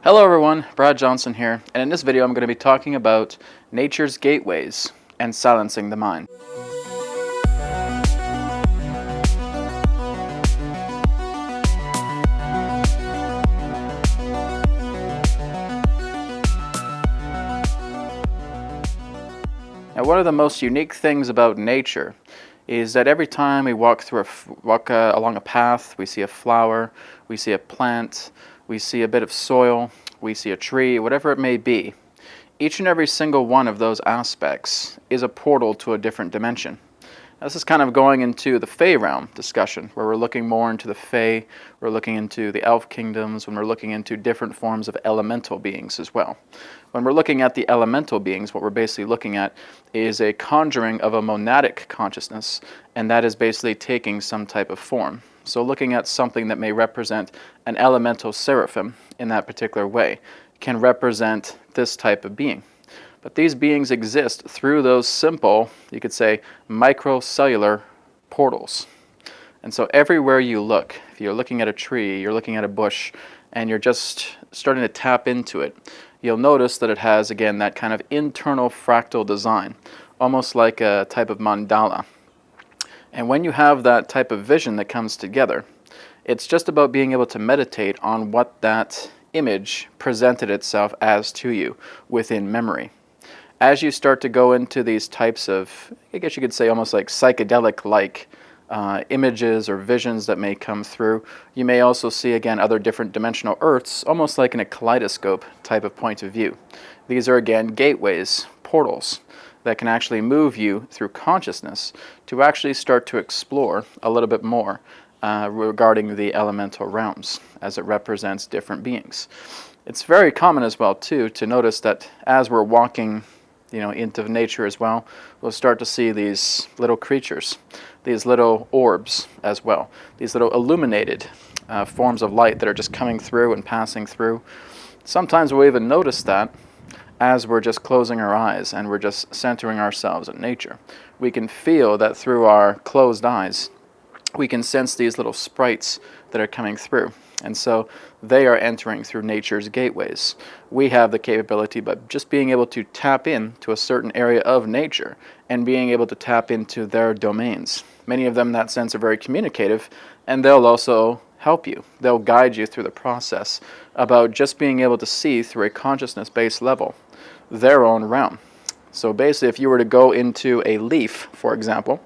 Hello everyone, Brad Johnson here, and in this video I'm going to be talking about nature's gateways and silencing the mind. Now, one of the most unique things about nature is that every time we walk along a path, we see a flower, we see a plant, we see a bit of soil, we see a tree, whatever it may be. Each and every single one of those aspects is a portal to a different dimension. Now, this is kind of going into the Fey realm discussion, where we're looking more into the Fey, we're looking into the elf kingdoms, when we're looking into different forms of elemental beings as well. When we're looking at the elemental beings, what we're basically looking at is a conjuring of a monadic consciousness, and that is basically taking some type of form. So looking at something that may represent an elemental seraphim in that particular way can represent this type of being. But these beings exist through those simple, you could say, microcellular portals. And so everywhere you look, if you're looking at a tree, you're looking at a bush, and you're just starting to tap into it, you'll notice that it has, again, that kind of internal fractal design, almost like a type of mandala. And when you have that type of vision that comes together, it's just about being able to meditate on what that image presented itself as to you within memory. As you start to go into these types of, I guess you could say almost like psychedelic-like images or visions that may come through, you may also see, again, other different dimensional earths, almost like in a kaleidoscope type of point of view. These are, again, gateways, portals, that can actually move you through consciousness to actually start to explore a little bit more regarding the elemental realms as it represents different beings. It's very common as well, too, to notice that as we're walking into nature as well, we'll start to see these little creatures, these little orbs as well, these little illuminated forms of light that are just coming through and passing through. Sometimes we'll even notice that as we're just closing our eyes and we're just centering ourselves in nature. We can feel that through our closed eyes, we can sense these little sprites that are coming through. And so they are entering through nature's gateways. We have the capability, but just being able to tap into a certain area of nature and being able to tap into their domains. Many of them in that sense are very communicative, and they'll also help you. They'll guide you through the process about just being able to see through a consciousness-based level their own realm. So basically, if you were to go into a leaf, for example,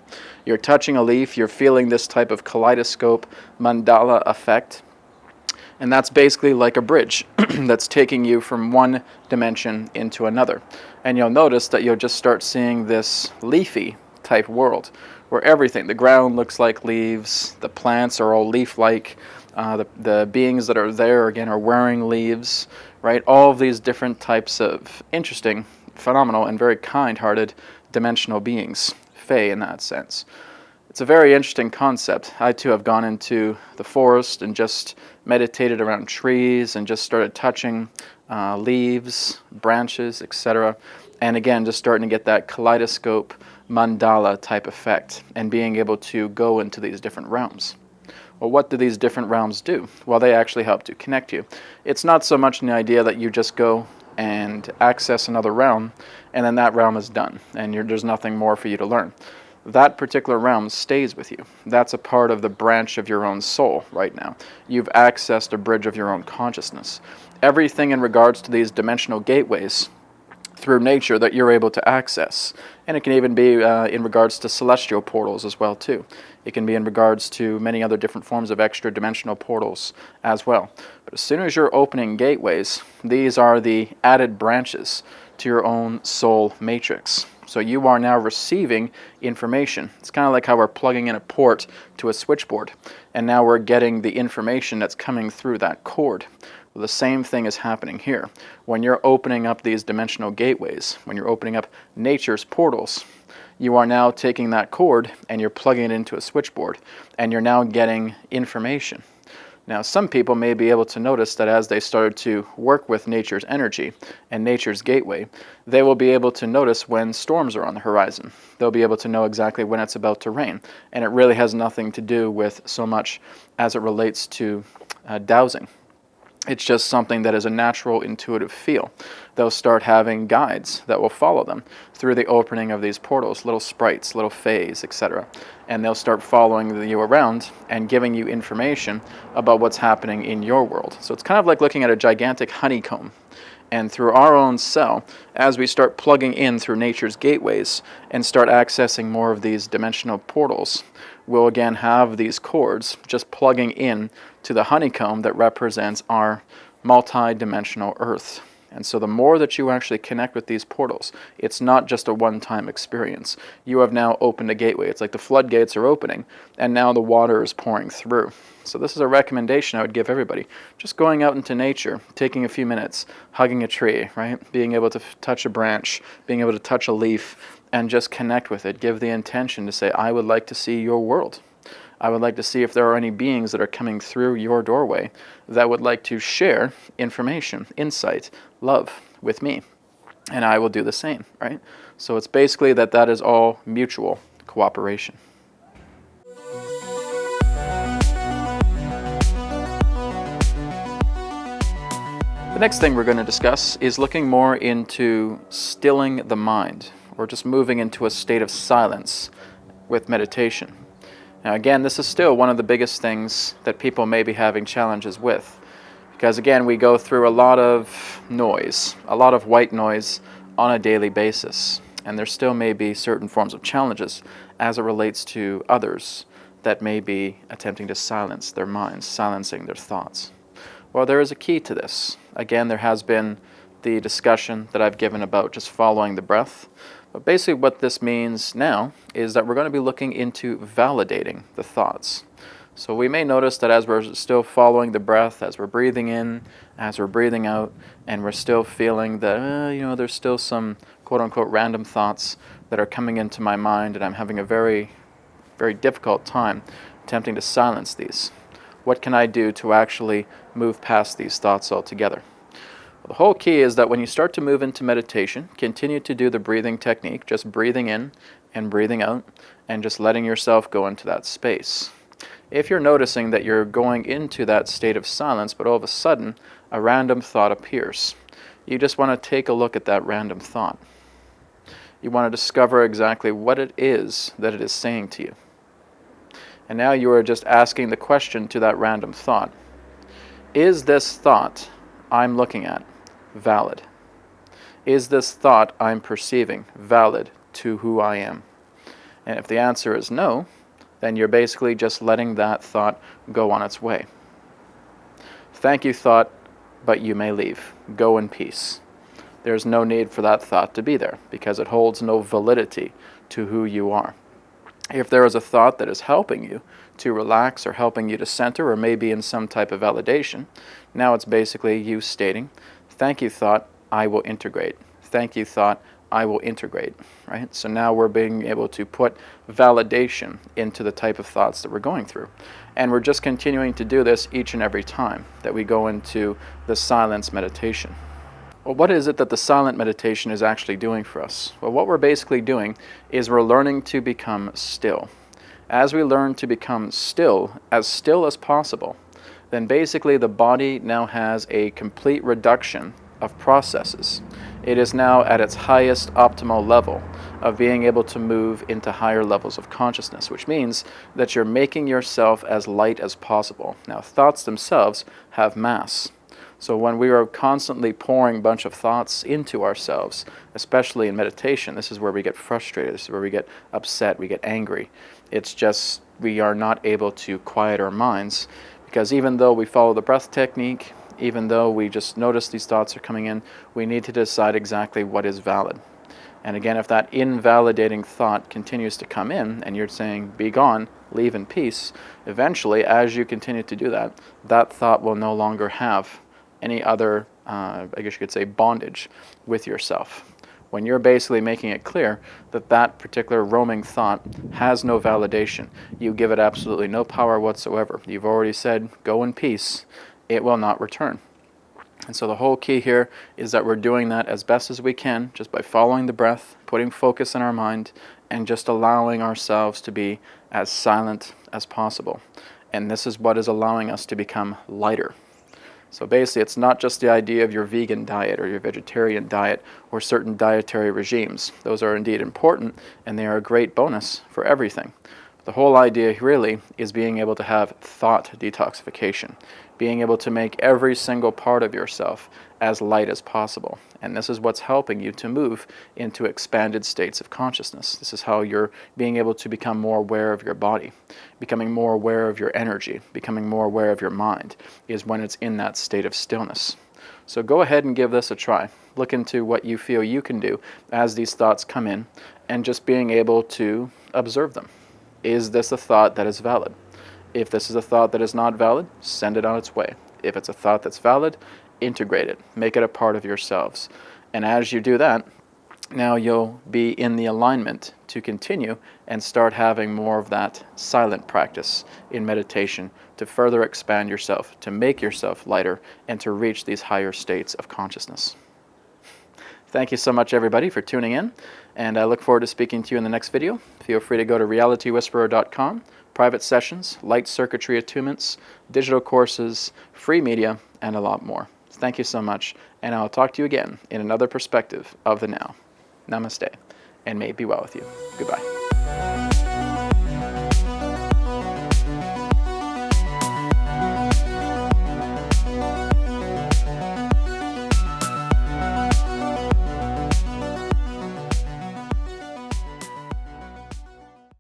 you're touching a leaf, you're feeling this type of kaleidoscope mandala effect, and that's basically like a bridge that's taking you from one dimension into another. And you'll notice that you'll just start seeing this leafy type world where everything, the ground looks like leaves, the plants are all leaf-like, the beings that are there, again, are wearing leaves, right? All of these different types of interesting, phenomenal, and very kind-hearted dimensional beings, Fey in that sense. It's a very interesting concept. I too have gone into the forest and just meditated around trees and just started touching leaves, branches, etc. And again, just starting to get that kaleidoscope mandala type effect and being able to go into these different realms. Well, what do these different realms do? Well, they actually help to connect you. It's not so much an idea that you just go and access another realm and then that realm is done and there's nothing more for you to learn. That particular realm stays with you. That's a part of the branch of your own soul right now. You've accessed a bridge of your own consciousness. Everything in regards to these dimensional gateways through nature that you're able to access. And it can even be in regards to celestial portals as well too. It can be in regards to many other different forms of extra dimensional portals as well. But as soon as you're opening gateways, these are the added branches to your own soul matrix. So you are now receiving information. It's kind of like how we're plugging in a port to a switchboard, and now we're getting the information that's coming through that cord. Well, the same thing is happening here. When you're opening up these dimensional gateways, when you're opening up nature's portals, you are now taking that cord and you're plugging it into a switchboard, and you're now getting information. Now, some people may be able to notice that as they started to work with nature's energy and nature's gateway, they will be able to notice when storms are on the horizon. They'll be able to know exactly when it's about to rain. And it really has nothing to do with so much as it relates to dowsing. It's just something that is a natural, intuitive feel. They'll start having guides that will follow them through the opening of these portals, little sprites, little fays, etc. And they'll start following you around and giving you information about what's happening in your world. So it's kind of like looking at a gigantic honeycomb. And through our own cell, as we start plugging in through nature's gateways and start accessing more of these dimensional portals, we'll again have these cords just plugging in to the honeycomb that represents our multi-dimensional Earth. And so the more that you actually connect with these portals, it's not just a one-time experience. You have now opened a gateway. It's like the floodgates are opening, and now the water is pouring through. So this is a recommendation I would give everybody. Just going out into nature, taking a few minutes, hugging a tree, right? Being able to touch a branch, being able to touch a leaf, and just connect with it. Give the intention to say, I would like to see your world. I would like to see if there are any beings that are coming through your doorway that would like to share information, insight, love with me. And I will do the same, right? So it's basically that is all mutual cooperation. The next thing we're going to discuss is looking more into stilling the mind, or just moving into a state of silence with meditation. Now again, this is still one of the biggest things that people may be having challenges with, because again, we go through a lot of noise, a lot of white noise on a daily basis, and there still may be certain forms of challenges as it relates to others that may be attempting to silence their minds, silencing their thoughts. Well, there is a key to this. Again, there has been the discussion that I've given about just following the breath. But basically what this means now is that we're going to be looking into validating the thoughts. So we may notice that as we're still following the breath, as we're breathing in, as we're breathing out, and we're still feeling that, there's still some quote-unquote random thoughts that are coming into my mind, and I'm having a very, very difficult time attempting to silence these. What can I do to actually move past these thoughts altogether? The whole key is that when you start to move into meditation, continue to do the breathing technique, just breathing in and breathing out, and just letting yourself go into that space. If you're noticing that you're going into that state of silence, but all of a sudden a random thought appears, you just want to take a look at that random thought. You want to discover exactly what it is that it is saying to you. And now you are just asking the question to that random thought. Is this thought I'm looking at valid? Is this thought I'm perceiving valid to who I am? And if the answer is no, then you're basically just letting that thought go on its way. Thank you, thought, but you may leave. Go in peace. There's no need for that thought to be there because it holds no validity to who you are. If there is a thought that is helping you to relax or helping you to center or maybe in some type of validation, now it's basically you stating, thank you, thought, I will integrate. Thank you, thought, I will integrate, right? So now we're being able to put validation into the type of thoughts that we're going through. And we're just continuing to do this each and every time that we go into the silence meditation. Well, what is it that the silent meditation is actually doing for us? Well, what we're basically doing is we're learning to become still. As we learn to become still as possible, then basically the body now has a complete reduction of processes. It is now at its highest optimal level of being able to move into higher levels of consciousness, which means that you're making yourself as light as possible. Now, thoughts themselves have mass. So when we are constantly pouring a bunch of thoughts into ourselves, especially in meditation, this is where we get frustrated, this is where we get upset, we get angry. It's just we are not able to quiet our minds, because even though we follow the breath technique, even though we just notice these thoughts are coming in, we need to decide exactly what is valid. And again, if that invalidating thought continues to come in and you're saying, be gone, leave in peace, eventually, as you continue to do that, that thought will no longer have any other, I guess you could say, bondage with yourself. When you're basically making it clear that that particular roaming thought has no validation, you give it absolutely no power whatsoever. You've already said, go in peace, it will not return. And so the whole key here is that we're doing that as best as we can, just by following the breath, putting focus in our mind, and just allowing ourselves to be as silent as possible. And this is what is allowing us to become lighter. So basically, it's not just the idea of your vegan diet or your vegetarian diet or certain dietary regimes. Those are indeed important, and they are a great bonus for everything. The whole idea really is being able to have thought detoxification, being able to make every single part of yourself as light as possible. And this is what's helping you to move into expanded states of consciousness. This is how you're being able to become more aware of your body, becoming more aware of your energy, becoming more aware of your mind, is when it's in that state of stillness. So go ahead and give this a try. Look into what you feel you can do as these thoughts come in, and just being able to observe them. Is this a thought that is valid? If this is a thought that is not valid, send it on its way. If it's a thought that's valid, integrate it. Make it a part of yourselves. And as you do that, now you'll be in the alignment to continue and start having more of that silent practice in meditation to further expand yourself, to make yourself lighter, and to reach these higher states of consciousness. Thank you so much, everybody, for tuning in, and I look forward to speaking to you in the next video. Feel free to go to realitywhisperer.com, private sessions, light circuitry attunements, digital courses, free media, and a lot more. Thank you so much, and I'll talk to you again in another perspective of the now. Namaste, and may it be well with you. Goodbye.